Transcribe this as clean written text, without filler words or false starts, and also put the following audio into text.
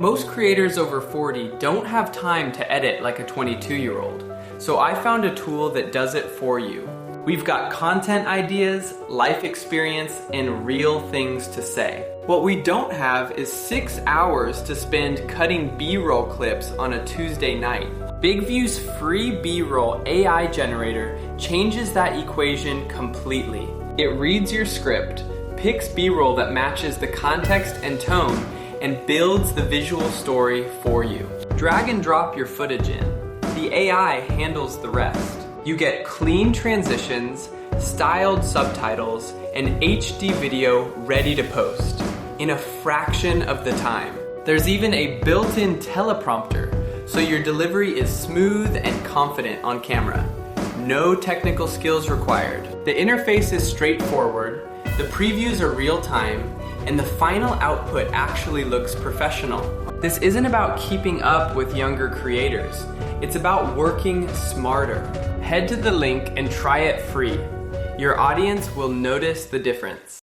Most creators over 40 don't have time to edit like a 22-year-old, so I found a tool that does it for you. We've got content ideas, life experience, and real things to say. What we don't have is 6 hours to spend cutting B-roll clips on a Tuesday night. Bigvu's free B-roll AI generator changes that equation completely. It reads your script, picks B-roll that matches the context and tone, and builds the visual story for you. Drag and drop your footage in. The AI handles the rest. You get clean transitions, styled subtitles, and HD video ready to post in a fraction of the time. There's even a built-in teleprompter, so your delivery is smooth and confident on camera. No technical skills required. The interface is straightforward, the previews are real-time, and the final output actually looks professional. This isn't about keeping up with younger creators. It's about working smarter. Head to the link and try it free. Your audience will notice the difference.